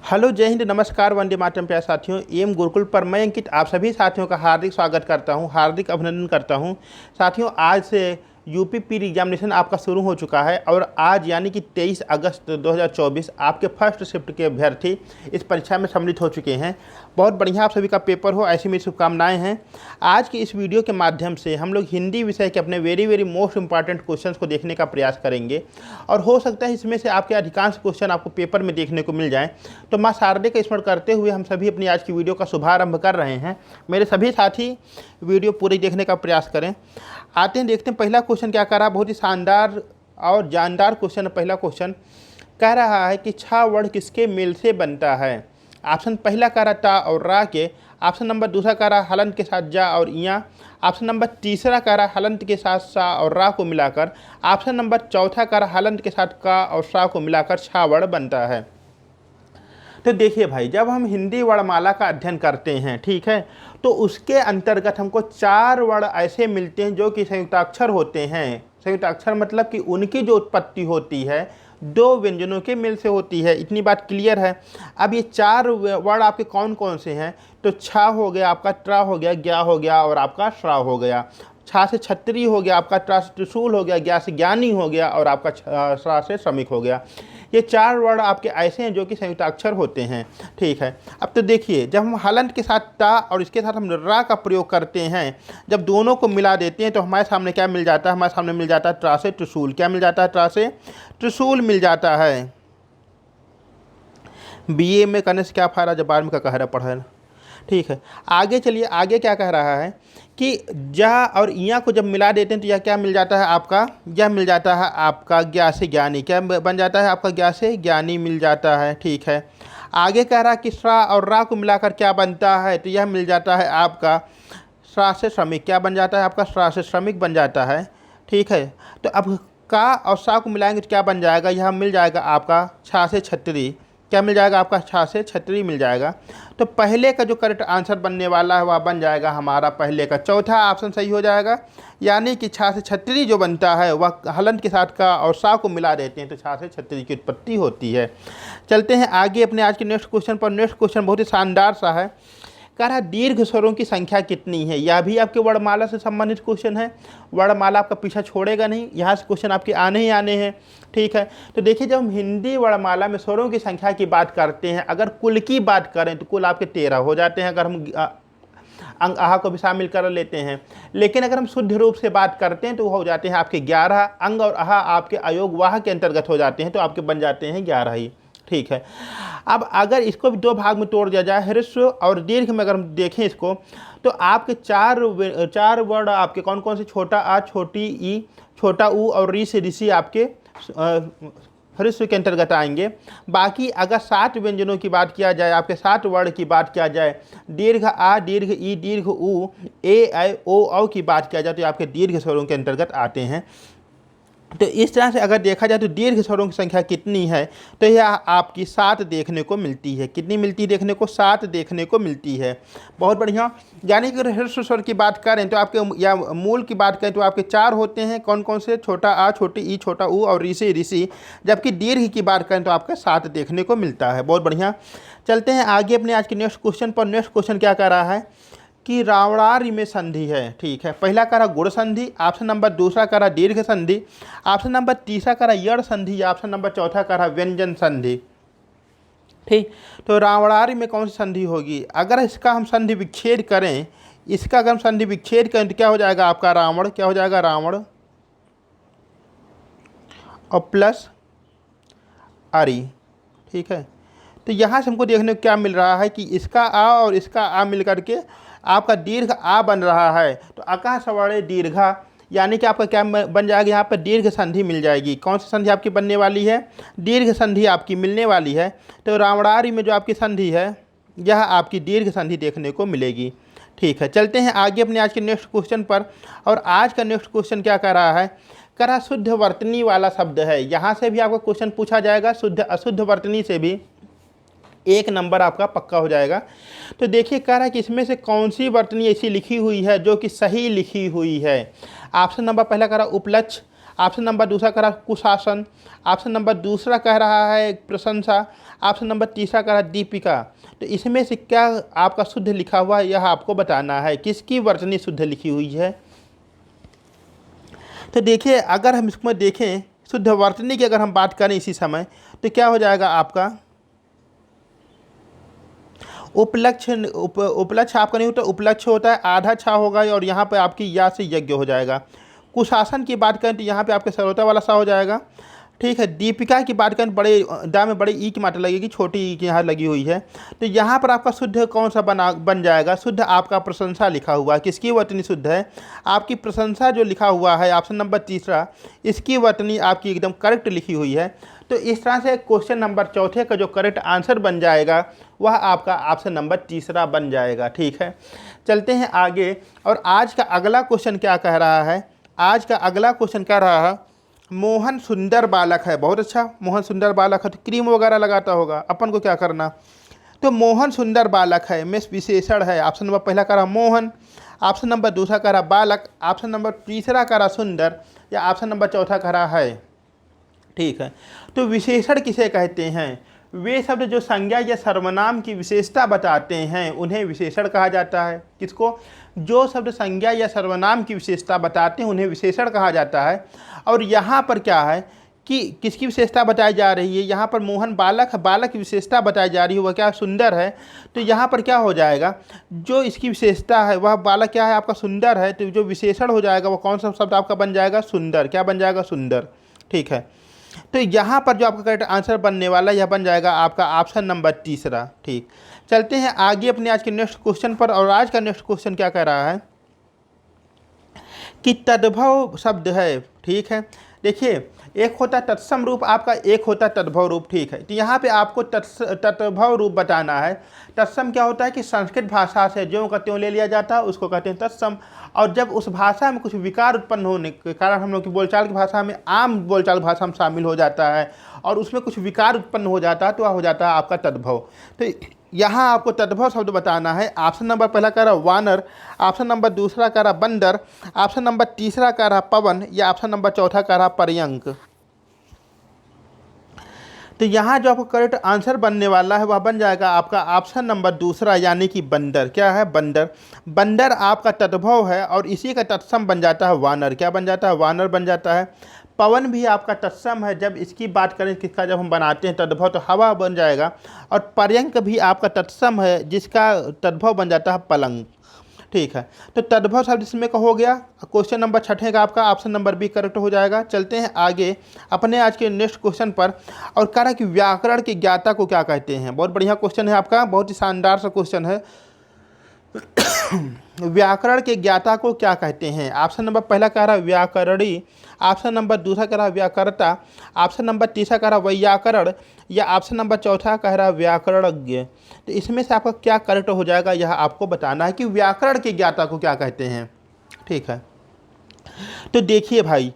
Hello, जय हिंद, नमस्कार, वंदे मातरम। प्यारे साथियों, एम गुरुकुल पर मैं अंकित आप सभी साथियों का हार्दिक स्वागत करता हूं, हार्दिक अभिनंदन करता हूं। साथियों, आज से यूपी पीर एग्जामिनेशन आपका शुरू हो चुका है और आज यानी कि 23 अगस्त 2024 आपके फर्स्ट शिफ्ट के अभ्यर्थी इस परीक्षा में सम्मिलित हो चुके हैं। बहुत बढ़िया आप सभी का पेपर हो, ऐसी मेरी शुभकामनाएं हैं। आज की इस वीडियो के माध्यम से हम लोग हिंदी विषय के अपने वेरी मोस्ट इंपॉर्टेंट क्वेश्चंस को देखने का प्रयास करेंगे और हो सकता है इसमें से आपके अधिकांश क्वेश्चन आपको पेपर में देखने को मिल जाएँ। तो माँ शारदे का स्मरण करते हुए हम सभी अपनी आज की वीडियो का शुभारंभ कर रहे हैं। मेरे सभी साथी वीडियो पूरी देखने का प्रयास करें। आते हैं, देखते हैं पहला क्वेश्चन क्या कर रहा है। बहुत ही शानदार और जानदार क्वेश्चन है। पहला क्वेश्चन कह रहा है कि छह वर्ण किसके मेल से बनता है। ऑप्शन पहला कह रहा ता और रा के, ऑप्शन नंबर दूसरा कह रहा हलंत के साथ जा और इया, ऑप्शन नंबर तीसरा कह रहा हलंत के साथ सा और रा को मिलाकर, ऑप्शन नंबर चौथा कह रहा हलंत के साथ का और सा को मिलाकर छह वर्ण बनता है। तो देखिए भाई, जब हम हिंदी वर्णमाला का अध्ययन करते हैं, ठीक है, तो उसके अंतर्गत हमको चार वर्ण ऐसे मिलते हैं जो कि संयुक्ताक्षर होते हैं। संयुक्ताक्षर मतलब कि उनकी जो उत्पत्ति होती है दो व्यंजनों के मेल से होती है। इतनी बात क्लियर है। अब ये चार वर्ण आपके कौन कौन से हैं? तो छा हो गया, आपका ट्रा हो गया, ज्ञा हो गया और आपका श्रा हो गया। छा से छत्री हो गया, आपका ट्रा से त्रिशूल हो गया, ज्ञा से ज्ञानी हो गया और आपका श्रा से श्रमिक हो गया। ये चार वर्ण आपके ऐसे हैं जो कि संयुक्ताक्षर होते हैं, ठीक है। अब तो देखिए, जब हम हलंत के साथ ता और इसके साथ हम रा का प्रयोग करते हैं, जब दोनों को मिला देते हैं तो हमारे सामने क्या मिल जाता है? हमारे सामने मिल जाता है ट्रा से त्रिशूल। क्या मिल जाता है? ट्रा से त्रिशूल मिल जाता है। बीए में करने से क्या फ़ायदा जब 12वीं का कह रहा पढ़ा है, ठीक है। आगे चलिए, आगे क्या कह रहा है कि जा और इया को जब मिला देते हैं तो यह क्या मिल जाता है आपका? यह मिल जाता है आपका ज्ञा से ज्ञानी। क्या बन जाता है आपका? ज्ञा से ज्ञानी मिल जाता है, ठीक है। आगे कह रहा है कि श्रा और रा को मिलाकर क्या बनता है? तो यह मिल जाता है आपका श्रा से श्रमिक। क्या बन जाता है आपका? श्रा से श्रमिक बन जाता है, ठीक है। तो अब का और सा को मिलाएंगे तो क्या बन जाएगा? यह मिल जाएगा आपका छा से छतरी। क्या मिल जाएगा आपका? छा से छतरी मिल जाएगा। तो पहले का जो करेक्ट आंसर बनने वाला है वह बन जाएगा हमारा पहले का चौथा ऑप्शन सही हो जाएगा। यानी कि छा से छतरी जो बनता है वह हलंत के साथ का और सा को मिला देते हैं तो छा से छतरी की उत्पत्ति होती है। चलते हैं आगे अपने आज के नेक्स्ट क्वेश्चन पर। नेक्स्ट क्वेश्चन बहुत ही शानदार सा है। कह रहा दीर्घ स्वरों की संख्या कितनी है। यह भी आपके वर्णमाला से संबंधित क्वेश्चन है। वर्णमाला आपका पीछा छोड़ेगा नहीं, यहाँ से क्वेश्चन आपके आने ही आने हैं, ठीक है। तो देखिए, जब हम हिंदी वर्णमाला में स्वरों की संख्या की बात करते हैं, अगर कुल की बात करें तो कुल आपके 13 हो जाते हैं अगर हम अंग आहा को भी शामिल कर लेते हैं। लेकिन अगर हम शुद्ध रूप से बात करते हैं तो हो जाते हैं आपके 11। अंग और आहा आपके अयोग वाह के अंतर्गत हो जाते हैं तो आपके बन जाते हैं 11 ही, ठीक है। अब अगर इसको भी दो भाग में तोड़ दिया जाए, ह्रस्व और दीर्घ में अगर हम देखें इसको, तो आपके चार वर्ण आपके कौन कौन से? छोटा आ, छोटी ई, छोटा ऊ और री से ऋषि आपके ह्रस्व के अंतर्गत आएंगे। बाकी अगर 7 व्यंजनों की बात किया जाए, आपके 7 वर्ण की बात किया जाए, दीर्घ आ, दीर्घ ई, दीर्घ ऊ, ए ऐ ओ औ की बात किया जाए तो आपके दीर्घ स्वरों के अंतर्गत आते हैं। तो इस तरह से अगर देखा जाए तो दीर्घ स्वरों की संख्या कितनी है? तो यह आपकी 7 देखने को मिलती है। कितनी मिलती है देखने को? 7 देखने को मिलती है। बहुत बढ़िया। यानी कि अगर ह्रस्व स्वर की बात करें तो आपके, या मूल की बात करें तो आपके 4 होते हैं। कौन कौन से? छोटा आ, छोटी ई, छोटा ऊ और ऋषि ऋषि। जबकि दीर्घ की बात करें तो आपका 7 देखने को मिलता है। बहुत बढ़िया। चलते हैं आगे अपने आज के नेक्स्ट क्वेश्चन पर। नेक्स्ट क्वेश्चन क्या कह रहा है कि रावणार्य में संधि है, ठीक है। पहला कह रहा गुण संधि, ऑप्शन नंबर दूसरा कह रहा दीर्घ संधि, ऑप्शन नंबर तीसरा कह रहा यड़ संधि, ऑप्शन नंबर चौथा कह रहा व्यंजन संधि, ठीक। तो रावणार्य में कौन सी संधि होगी? अगर इसका हम संधि विच्छेद करें, इसका अगर हम संधि विच्छेद करें तो क्या हो जाएगा आपका? रावण। क्या हो जाएगा? रावण और प्लस आरी, ठीक है। तो यहाँ से हमको देखने को क्या मिल रहा है कि इसका आ और इसका आ मिल करके आपका दीर्घ आ बन रहा है। तो अका सवर्णे दीर्घा, यानी कि आपका क्या बन जाएगा? यहाँ पर दीर्घ संधि मिल जाएगी। कौन सी संधि आपकी बनने वाली है? दीर्घ संधि आपकी मिलने वाली है। तो रावणार्य में जो आपकी संधि है यह आपकी दीर्घ संधि देखने को मिलेगी, ठीक है। चलते हैं आगे अपने आज के नेक्स्ट क्वेश्चन पर। और आज का नेक्स्ट क्वेश्चन क्या कर रहा है? कह रहा शुद्ध वर्तनी वाला शब्द है। यहाँ से भी आपको क्वेश्चन पूछा जाएगा। शुद्ध अशुद्ध वर्तनी से भी 1 नंबर आपका पक्का हो जाएगा। तो देखिए, कह रहा है कि इसमें से कौन सी वर्तनी ऐसी लिखी हुई है जो कि सही लिखी हुई है। ऑप्शन नंबर पहला कह रहा उपलक्ष्य, ऑप्शन नंबर दूसरा कह रहा है कुशासन, ऑप्शन नंबर दूसरा कह रहा है प्रशंसा, ऑप्शन नंबर तीसरा कह रहा है दीपिका। तो इसमें से क्या आपका शुद्ध लिखा हुआ है यह आपको बताना है, किसकी वर्तनी शुद्ध लिखी हुई है। तो देखिए अगर हम इसमें देखें शुद्ध वर्तनी की अगर हम बात करें इसी समय तो क्या हो जाएगा आपका उपलक्ष्य आपका नहीं होता, उपलक्ष्य होता है, आधा छा होगा और यहाँ पे आपकी या से यज्ञ हो जाएगा। कुशासन की बात करें तो यहाँ पे आपके सरलता वाला सा हो जाएगा। ठीक है, दीपिका की बात करें बड़े दा में बड़े ई की मात्रा लगेगी, छोटी ई की यहाँ लगी हुई है। तो यहाँ पर आपका शुद्ध कौन सा बन जाएगा, शुद्ध आपका प्रशंसा लिखा हुआ है। किसकी वर्तनी शुद्ध है, आपकी प्रशंसा जो लिखा हुआ है ऑप्शन नंबर तीसरा, इसकी वर्तनी आपकी एकदम करेक्ट लिखी हुई है। तो इस तरह से क्वेश्चन नंबर चौथे का जो करेक्ट आंसर बन जाएगा वह आपका ऑप्शन नंबर तीसरा बन जाएगा। ठीक है, चलते हैं आगे। और आज का अगला क्वेश्चन क्या कह रहा है, आज का अगला क्वेश्चन कह रहा है मोहन सुंदर बालक है। बहुत अच्छा, मोहन सुंदर बालक है तो क्रीम वगैरह लगाता होगा, अपन को क्या करना। तो मोहन सुंदर बालक है में विशेषण है, ऑप्शन नंबर पहला कह रहा मोहन, ऑप्शन नंबर दूसरा कह रहा बालक, ऑप्शन नंबर तीसरा कह रहा सुंदर, या ऑप्शन नंबर चौथा कह रहा है। ठीक है, तो विशेषण किसे कहते हैं, वे शब्द जो संज्ञा या सर्वनाम की विशेषता बताते हैं उन्हें विशेषण कहा जाता है। किसको, जो शब्द संज्ञा या सर्वनाम की विशेषता बताते हैं उन्हें विशेषण कहा जाता है। और यहाँ पर क्या है कि किसकी विशेषता बताई जा रही है, यहाँ पर मोहन बालक है, बालक की विशेषता बताई जा रही है, वह क्या सुंदर है। तो यहाँ पर क्या हो जाएगा, जो इसकी विशेषता है वह बालक क्या है आपका सुंदर है, तो जो विशेषण हो जाएगा वह कौन सा शब्द आपका बन जाएगा, सुंदर। क्या बन जाएगा, सुंदर। ठीक है, तो यहाँ पर जो आपका करेक्ट आंसर बनने वाला यह बन जाएगा आपका ऑप्शन नंबर तीसरा। ठीक, चलते हैं आगे अपने आज के नेक्स्ट क्वेश्चन पर। और आज का नेक्स्ट क्वेश्चन क्या कह रहा है कि तद्भव शब्द है। ठीक है, देखिए एक होता है तत्सम रूप आपका, एक होता है तद्भव रूप। ठीक है, तो यहाँ पे आपको तद्भव रूप बताना है। तत्सम क्या होता है कि संस्कृत भाषा से ज्यों का त्यों ले लिया जाता है उसको कहते हैं तत्सम। और जब उस भाषा में कुछ विकार उत्पन्न होने के कारण हम लोग की बोलचाल की भाषा में आम बोलचाल भाषा में शामिल हो जाता है और उसमें कुछ विकार उत्पन्न हो जाता है तो वह हो जाता है आपका तद्भव। तो यहाँ आपको तद्भव शब्द बताना है। ऑप्शन नंबर पहला कह रहा वानर, ऑप्शन नंबर दूसरा कह रहा बंदर, ऑप्शन नंबर तीसरा कह रहा पवन, या ऑप्शन नंबर चौथा कह रहा पर्यंक। तो यहाँ जो आपको करेक्ट आंसर बनने वाला है वह बन जाएगा आपका ऑप्शन नंबर दूसरा, यानी कि बंदर। क्या है, बंदर। बंदर आपका तद्भव है और इसी का तत्सम बन जाता है वानर। क्या बन जाता है, वानर बन जाता है। पवन भी आपका तत्सम है, जब इसकी बात करें किसका, जब हम बनाते हैं तद्भव तो हवा बन जाएगा। और पर्यंक भी आपका तत्सम है जिसका तद्भव बन जाता है पलंग। ठीक है, तो तद्भव शब्द इसमें का हो गया। क्वेश्चन नंबर छठे का आपका ऑप्शन नंबर बी करेक्ट हो जाएगा। चलते हैं आगे अपने आज के नेक्स्ट क्वेश्चन पर। और कह रहा है कि व्याकरण की ज्ञाता को क्या कहते हैं। बहुत बढ़िया क्वेश्चन है आपका, बहुत ही शानदार सा क्वेश्चन है। व्याकरण के ज्ञाता को क्या कहते हैं। ऑप्शन नंबर पहला कह रहा है व्याकरणी, ऑप्शन नंबर दूसरा कह रहा है व्याकर्ता, ऑप्शन नंबर तीसरा कह रहा है वैयाकरण, या ऑप्शन नंबर चौथा कह रहा है व्याकरणज्ञ। तो इसमें से आपका क्या करेक्ट हो जाएगा यह आपको बताना है कि व्याकरण के ज्ञाता को क्या कहते हैं। ठीक है, तो देखिए भाई,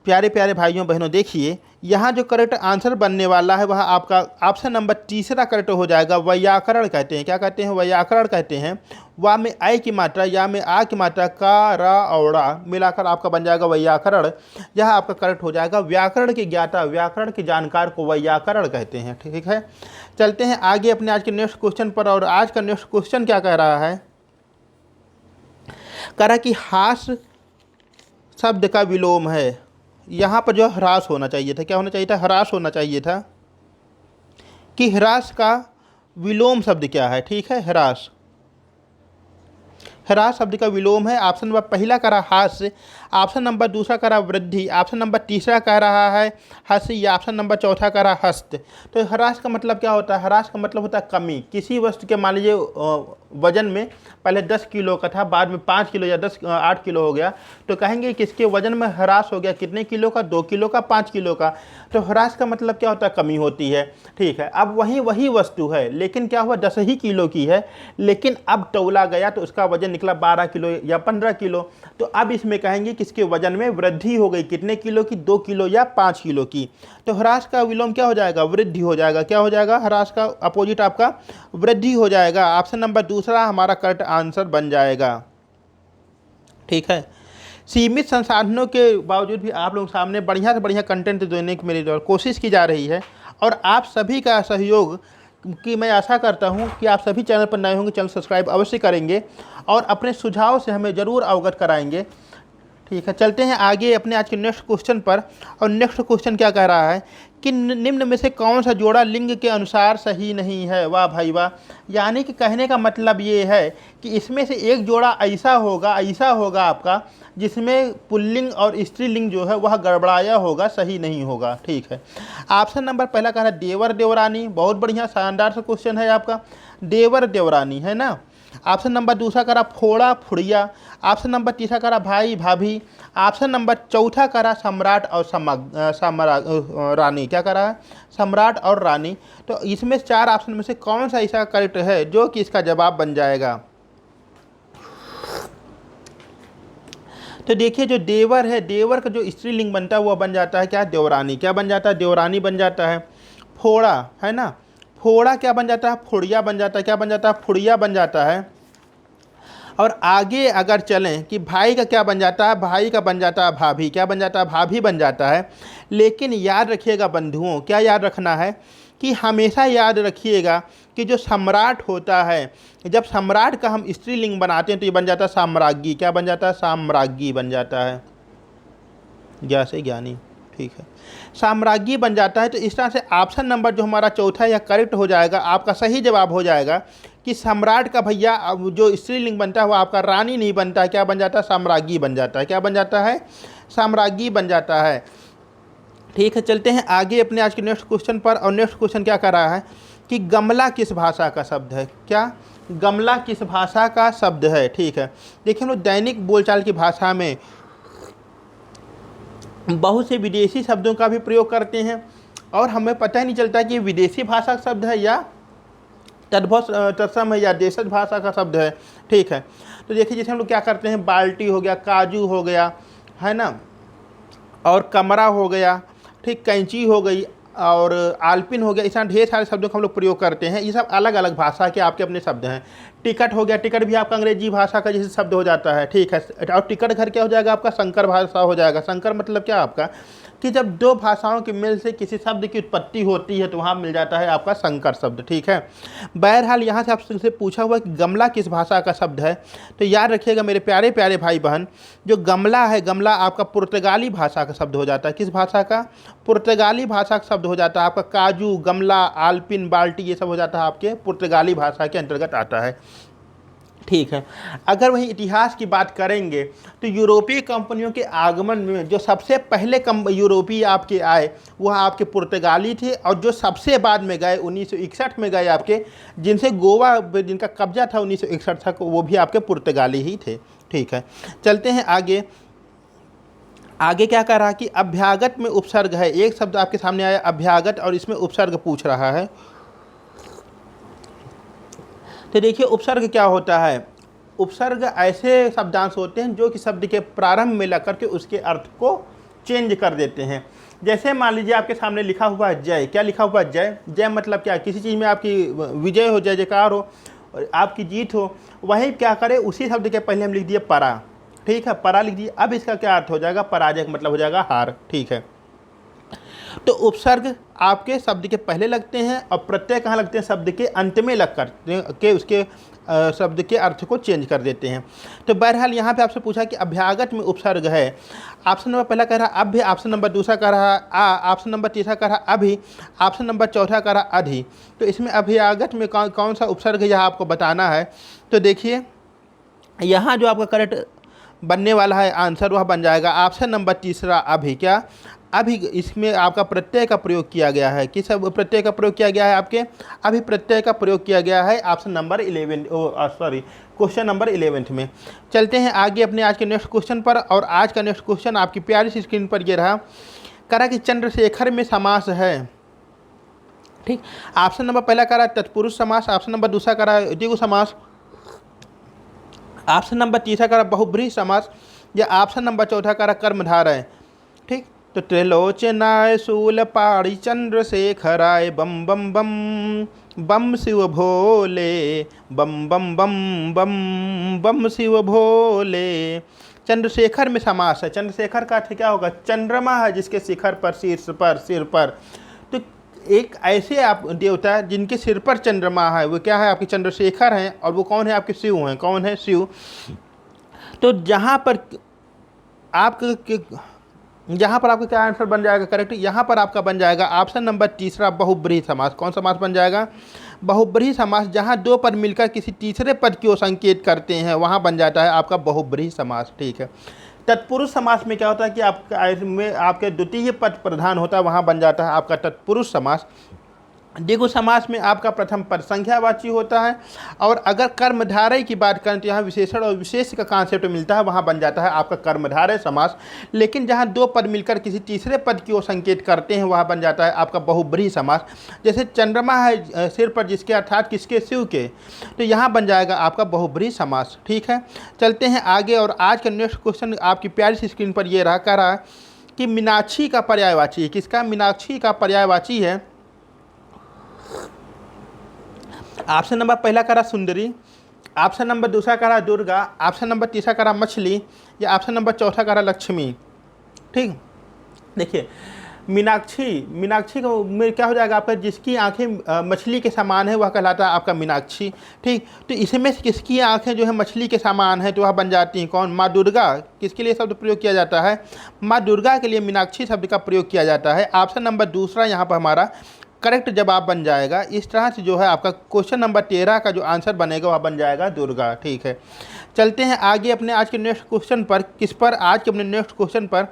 प्यारे प्यारे भाइयों बहनों, देखिए यहाँ जो करेक्ट आंसर बनने वाला है वह आपका ऑप्शन नंबर तीसरा करेक्ट हो जाएगा। वैयाकरण कहते हैं। क्या कहते हैं, वैयाकरण कहते हैं। वा में आई की मात्रा, या में आ की मात्रा, का, रा और ड़ा मिलाकर आपका बन जाएगा वैयाकरण। यह आपका करेक्ट हो जाएगा। व्याकरण के ज्ञाता, व्याकरण के जानकार को वैयाकरण कहते हैं। ठीक है, चलते हैं आगे अपने आज के नेक्स्ट क्वेश्चन पर। और आज का नेक्स्ट क्वेश्चन क्या कह रहा है, कह रहा कि हास शब्द का विलोम है। यहाँ पर जो ह्रास होना चाहिए था, क्या होना चाहिए था, ह्रास होना चाहिए था। कि ह्रास का विलोम शब्द क्या है। ठीक है, ह्रास, ह्रास शब्द का विलोम है। ऑप्शन नंबर पहला कह रहा हास्य, ऑप्शन नंबर दूसरा कह रहा वृद्धि, ऑप्शन नंबर तीसरा कह रहा है हस्य, या ऑप्शन नंबर चौथा कह रहा हस्त। तो ह्रास का मतलब क्या होता है, ह्रास का मतलब होता है कमी। किसी वस्तु के मान लीजिए वजन में पहले 10 किलो का था, बाद में 5 किलो या 8 किलो हो गया, तो कहेंगे कि इसके वजन में ह्रास हो गया। कितने किलो का, 2 किलो का, 5 किलो का। तो ह्रास का मतलब क्या होता है, कमी होती है। ठीक है, अब वही वस्तु है लेकिन क्या हुआ, 10 ही किलो की है, लेकिन अब तौला गया तो उसका वजन निकला 12 किलो या 15 किलो। तो अब इसमें कहेंगे कि इसके वजन में वृद्धि हो गई। कितने किलो की, 2 किलो या 5 किलो की। तो ह्रास का विलोम क्या हो जाएगा, वृद्धि हो जाएगा। क्या हो जाएगा, ह्रास का अपोजिट आपका वृद्धि हो जाएगा। ऑप्शन नंबर दूसरा हमारा करेक्ट आंसर बन जाएगा। ठीक है, सीमित संसाधनों के बावजूद भी आप लोगों के सामने बढ़िया से बढ़िया कंटेंट देने की मेरी द्वारा कोशिश की जा रही है, और आप सभी का सहयोग कि मैं आशा करता हूं कि आप सभी चैनल पर नए होंगे, चैनल सब्सक्राइब अवश्य करेंगे और अपने सुझाव से हमें ज़रूर अवगत कराएंगे। ठीक है, चलते हैं आगे अपने आज के नेक्स्ट क्वेश्चन पर। और नेक्स्ट क्वेश्चन क्या कह रहा है कि निम्न में से कौन सा जोड़ा लिंग के अनुसार सही नहीं है। वाह भाई वाह, यानी कि कहने का मतलब ये है कि इसमें से एक जोड़ा ऐसा होगा आपका जिसमें पुल्लिंग और स्त्रीलिंग जो है वह गड़बड़ाया होगा, सही नहीं होगा। ठीक है, ऑप्शन नंबर पहला कह रहा है देवर देवरानी, बहुत बढ़िया शानदार सा क्वेश्चन है आपका, देवर देवरानी है ना। ऑप्शन नंबर दूसरा करा फोड़ा फुड़िया, ऑप्शन नंबर तीसरा करा भाई भाभी, ऑप्शन नंबर चौथा करा सम्राट और रानी, क्या करा है, सम्राट और रानी। तो इसमें चार ऑप्शन में से कौन सा ऐसा करेक्ट है जो कि इसका जवाब बन जाएगा। तो देखिए जो देवर है, देवर का जो स्त्रीलिंग बनता है वह बन जाता है क्या, देवरानी। क्या बन जाता है, देवरानी बन जाता है। फोड़ा है ना, फोड़ा क्या बन जाता है, फुड़िया बन जाता है। क्या बन जाता है, फुड़िया बन जाता है। और आगे अगर चलें कि भाई का क्या बन जाता है, भाई का बन जाता है भाभी। क्या बन जाता है, भाभी बन जाता है। लेकिन याद रखिएगा बंधुओं, क्या याद रखना है कि हमेशा याद रखिएगा कि जो सम्राट होता है, जब सम्राट का हम स्त्रीलिंग बनाते हैं तो ये बन जाता है साम्राज्ञी। क्या बन जाता है, साम्राज्ञी बन जाता है, ज्ञा से ज्ञानी। ठीक है, साम्राज्ञी बन जाता है। तो इस तरह से ऑप्शन नंबर जो हमारा चौथा या करेक्ट हो जाएगा, आपका सही जवाब हो जाएगा कि सम्राट का भैया जो स्त्रीलिंग बनता है वो आपका रानी नहीं बनता है। क्या बन जाता है, साम्राज्ञी बन जाता है। क्या बन जाता है, साम्राज्ञी बन जाता है। ठीक है, चलते हैं आगे अपने आज के नेक्स्ट क्वेश्चन पर। और नेक्स्ट क्वेश्चन क्या कर रहा है कि गमला किस भाषा का शब्द है। क्या, गमला किस भाषा का शब्द है। ठीक है, देखिए हम लोग दैनिक बोलचाल की भाषा में बहुत से विदेशी शब्दों का भी प्रयोग करते हैं और हमें पता ही नहीं चलता कि ये विदेशी भाषा का शब्द है या तत्सम है या देशज भाषा का शब्द है। ठीक है, तो देखिए जैसे हम लोग क्या करते हैं, बाल्टी हो गया, काजू हो गया है ना, और कमरा हो गया, ठीक, कैंची हो गई और आलपिन हो गया, इस तरह ढेर सारे शब्दों का हम लोग प्रयोग करते हैं। ये सब अलग अलग भाषा के आपके अपने शब्द हैं। टिकट हो गया, टिकट भी आपका अंग्रेजी भाषा का जैसे शब्द हो जाता है। ठीक है, और टिकट घर क्या हो जाएगा आपका, संकर भाषा हो जाएगा। संकर मतलब क्या आपका कि जब दो भाषाओं के मेल से किसी शब्द की उत्पत्ति होती है तो वहाँ मिल जाता है आपका संकर शब्द। ठीक है, बहरहाल यहाँ से आपसे पूछा हुआ कि गमला किस भाषा का शब्द है, तो याद रखिएगा मेरे प्यारे प्यारे भाई बहन, जो गमला है, गमला आपका पुर्तगाली भाषा का शब्द हो जाता है। किस भाषा का, पुर्तगाली भाषा का शब्द हो जाता है। आपका काजू, गमला, आलपिन, बाल्टी ये सब हो जाता है आपके पुर्तगाली भाषा के अंतर्गत आता है। ठीक है, अगर वहीं इतिहास की बात करेंगे तो यूरोपीय कंपनियों के आगमन में जो सबसे पहले यूरोपीय आपके आए वह आपके पुर्तगाली थे, और जो सबसे बाद में गए 1961 में गए आपके, जिनसे गोवा जिनका कब्जा था 1961 तक, वो भी आपके पुर्तगाली ही थे। ठीक है, चलते हैं आगे। आगे क्या कह रहा है कि अभ्यागत में उपसर्ग है। एक शब्द आपके सामने आया अभ्यागत और इसमें उपसर्ग पूछ रहा है। तो देखिए उपसर्ग क्या होता है, उपसर्ग ऐसे शब्दांश होते हैं जो कि शब्द के प्रारंभ में लग करके उसके अर्थ को चेंज कर देते हैं। जैसे मान लीजिए आपके सामने लिखा हुआ है जय। क्या लिखा हुआ है, जय। जय मतलब क्या, किसी चीज़ में आपकी विजय हो, जय जयकार हो, आपकी जीत हो, वही क्या करे, उसी शब्द के पहले हम लिख दिए परा। ठीक है, परा लिख दिए। अब इसका क्या अर्थ हो जाएगा, पराजय का मतलब हो जाएगा हार। ठीक है, तो उपसर्ग आपके शब्द के पहले लगते हैं और प्रत्यय कहाँ लगते हैं, शब्द के अंत में लग कर के उसके शब्द के अर्थ को चेंज कर देते हैं। तो बहरहाल यहाँ पे आपसे पूछा कि अभ्यागत में उपसर्ग है। ऑप्शन नंबर पहला कह रहा अभ्य, ऑप्शन नंबर दूसरा कह रहा आ, ऑप्शन नंबर तीसरा कह रहा अभि, ऑप्शन नंबर चौथा कह रहा अधि। तो इसमें अभ्यागत में कौन सा उपसर्ग है, यहाँ आपको बताना है। तो देखिए यहाँ जो आपका करेक्ट बनने वाला है आंसर वह बन जाएगा ऑप्शन नंबर तीसरा अभि। क्या, अभी इसमें आपका प्रत्यय का प्रयोग किया गया है। किस प्रत्यय का प्रयोग किया गया है, आपके अभी प्रत्यय का प्रयोग किया गया है ऑप्शन नंबर 11 क्वेश्चन नंबर 11 में। चलते हैं आगे अपने आज के नेक्स्ट क्वेश्चन पर। और आज का नेक्स्ट क्वेश्चन आपकी प्यारी सी स्क्रीन पर ये रहा, करा कि चंद्रशेखर में समास है। ठीक, ऑप्शन नंबर पहला करा तत्पुरुष समास, ऑप्शन नंबर दूसरा करा द्विगु समास, ऑप्शन नंबर तीसरा करा बहुब्रीहि समास, या ऑप्शन नंबर चौथा करा कर्मधारय। ठीक, तो त्रिलोचनाय शूल पाड़ी चंद्रशेखराय बम बम बम बम शिव भोले, बम बम बम बम बम शिव भोले, चंद्रशेखर में समास है। चंद्रशेखर का अर्थ क्या होगा? चंद्रमा है जिसके शिखर पर, शीर्ष पर, सिर पर। तो एक ऐसे आप देवता है जिनके सिर पर चंद्रमा है, वो क्या है? आपके चंद्रशेखर हैं। और वो कौन है? आपके शिव हैं। कौन है? शिव। तो जहाँ पर आपका क्या आंसर बन जाएगा करेक्ट? यहाँ पर आपका बन जाएगा ऑप्शन नंबर तीसरा, बहुब्रीहि समास। कौन समास बन जाएगा? बहुब्रीहि समास। जहाँ दो पद मिलकर किसी तीसरे पद की ओर संकेत करते हैं वहाँ बन जाता है आपका बहुब्रीहि समास। ठीक है। तत्पुरुष समास में क्या होता है कि आपके द्वितीय पद प्रधान होता है, वहाँ बन जाता है आपका तत्पुरुष समास। द्विगु समास में आपका प्रथम पद संख्यावाची होता है। और अगर कर्मधारय की बात करें तो यहाँ विशेषण और विशेष का कॉन्सेप्ट मिलता है, वहाँ बन जाता है आपका कर्मधारय समास। लेकिन जहाँ दो पद मिलकर किसी तीसरे पद की ओर संकेत करते हैं वहाँ बन जाता है आपका बहुब्रीहि समास। जैसे चंद्रमा है सिर पर जिसके, अर्थात किसके? शिव के। तो यहाँ बन जाएगा आपका बहुब्रीहि समास। ठीक है, चलते हैं आगे। और आज का नेक्स्ट क्वेश्चन आपकी प्यारी सी स्क्रीन पर ये कह रहा है कि मीनाक्षी का पर्यायवाची है। किसका? मीनाक्षी का पर्यायवाची है। ऑप्शन नंबर पहला करा सुंदरी, ऑप्शन नंबर दूसरा करा दुर्गा, ऑप्शन नंबर तीसरा करा मछली, या ऑप्शन नंबर चौथा करा लक्ष्मी। ठीक, देखिए मीनाक्षी को में क्या हो जाएगा आपका? जिसकी आंखें मछली के समान है वह कहलाता है आपका मीनाक्षी। ठीक, तो इसमें से किसकी आंखें जो है मछली के समान है तो वह बन जाती हैं कौन? माँ दुर्गा। किसके लिए शब्द प्रयोग किया जाता है? माँ दुर्गा के लिए मीनाक्षी शब्द का प्रयोग किया जाता है। ऑप्शन नंबर दूसरा यहाँ पर हमारा करेक्ट जवाब बन जाएगा। इस तरह से जो है आपका क्वेश्चन नंबर 13 का जो आंसर बनेगा वह बन जाएगा दुर्गा। ठीक है, चलते हैं आगे अपने आज के नेक्स्ट क्वेश्चन पर। किस पर? आज के अपने नेक्स्ट क्वेश्चन पर।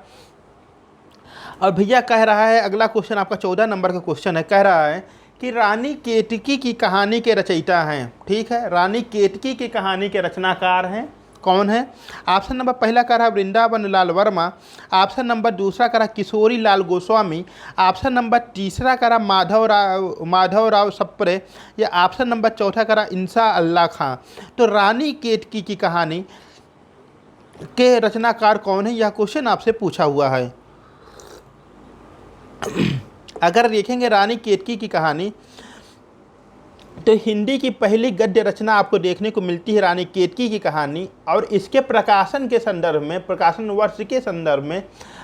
और भैया कह रहा है अगला क्वेश्चन आपका 14 नंबर का क्वेश्चन है। कह रहा है कि रानी केतकी की कहानी के रचयिता हैं। ठीक है, रानी केतकी की कहानी के रचनाकार हैं। कौन है? ऑप्शन नंबर पहला कह रहा वृंदावन लाल वर्मा, ऑप्शन नंबर दूसरा कह रहा किशोरी लाल गोस्वामी, ऑप्शन नंबर तीसरा कह रहा माधव राव सप्रे, या ऑप्शन नंबर चौथा कह रहा इंसा अल्लाह खां। तो रानी केतकी की कहानी के रचनाकार कौन है? यह क्वेश्चन आपसे पूछा हुआ है। अगर देखेंगे रानी केतकी की कहानी तो हिंदी की पहली गद्य रचना आपको देखने को मिलती है रानी केतकी की कहानी। और इसके प्रकाशन के संदर्भ में, प्रकाशन वर्ष के संदर्भ में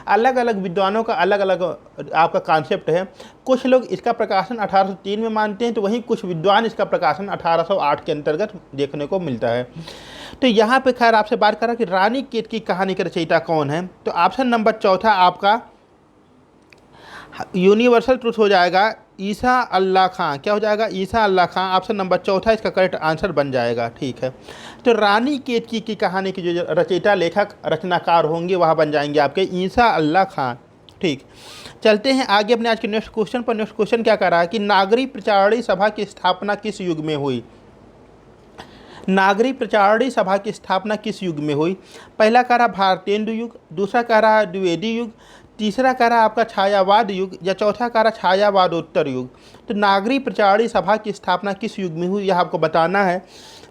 अलग अलग विद्वानों का अलग अलग आपका कॉन्सेप्ट है। कुछ लोग इसका प्रकाशन 1803 में मानते हैं, तो वहीं कुछ विद्वान इसका प्रकाशन 1808 के अंतर्गत देखने को मिलता है। तो यहाँ पे खैर आपसे बात कर रहा कि रानी केतकी कहानी के रचयिता कौन है? तो ऑप्शन नंबर चौथा आपका यूनिवर्सल ट्रुथ हो जाएगा, ईसा अल्लाह खां। क्या हो जाएगा? ईसा अल्लाह खां। ऑप्शन नंबर चौथा इसका करेक्ट आंसर बन जाएगा। ठीक है, तो रानी केतकी की कहानी की जो रचयिता, लेखक, रचनाकार होंगे वह बन जाएंगे आपके ईसा अल्लाह खां। ठीक, चलते हैं आगे अपने आज के नेक्स्ट क्वेश्चन पर। नेक्स्ट क्वेश्चन क्या कह रहा है कि नागरी प्रचारणी सभा की स्थापना किस युग में हुई? नागरी प्रचारणी सभा की स्थापना किस युग में हुई? पहला कह रहा भारतेंदु युग, दूसरा कह रहा द्विवेदी युग, तीसरा कह रहा आपका छायावाद युग, या चौथा कह रहा छायावादोत्तर युग। तो नागरी प्रचारणी सभा की स्थापना किस युग में हुई यह आपको बताना है।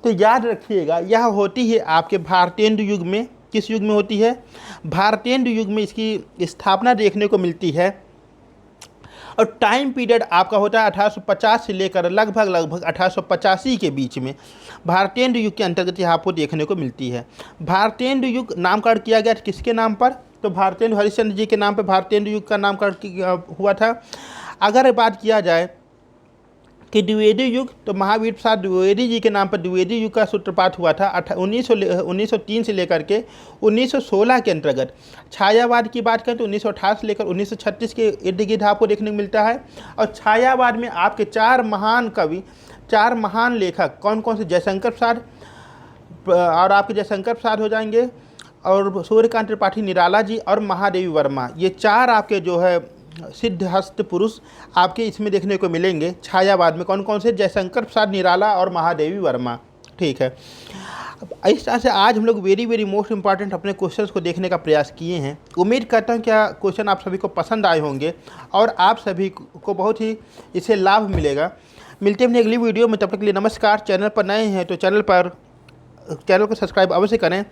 तो याद रखिएगा यह होती है आपके भारतेंदु युग में। किस युग में होती है? भारतेंदु युग में इसकी स्थापना देखने को मिलती है। और टाइम पीरियड आपका होता है 1850 से लेकर लगभग 1885 के बीच में भारतेंदु युग के अंतर्गत यहाँ आपको देखने को मिलती है। भारतेंदु युग नामकरण किया गया किसके नाम पर? तो भारतेंदु हरिश्चंद्र जी के नाम पर भारतेंदु युग का नामकरण हुआ था। अगर बात किया जाए कि द्विवेदी युग, तो महावीर प्रसाद द्विवेदी जी के नाम पर द्विवेदी युग का सूत्रपात हुआ था 1903 से लेकर के 1916 के अंतर्गत। छायावाद की बात करें तो 1918 से लेकर 1936 के इर्द गिर्द आपको देखने को मिलता है। और छायावाद में आपके 4 महान कवि, 4 महान लेखक कौन कौन से? जयशंकर प्रसाद, और आपके जयशंकर प्रसाद हो जाएंगे, और सूर्यकांत त्रिपाठी निराला जी, और महादेवी वर्मा। ये 4 आपके जो है सिद्धहस्त पुरुष आपके इसमें देखने को मिलेंगे। छायावाद में कौन कौन से? जयशंकर प्रसाद निराला और महादेवी वर्मा। ठीक है, इस तरह से आज हम लोग वेरी मोस्ट इंपॉर्टेंट अपने क्वेश्चंस को देखने का प्रयास किए हैं। उम्मीद करता हूँ क्या क्वेश्चन आप सभी को पसंद आए होंगे और आप सभी को बहुत ही इससे लाभ मिलेगा। मिलते हैं अपनी अगली वीडियो में, तब तक के लिए नमस्कार। चैनल पर नए हैं तो चैनल को सब्सक्राइब अवश्य करें।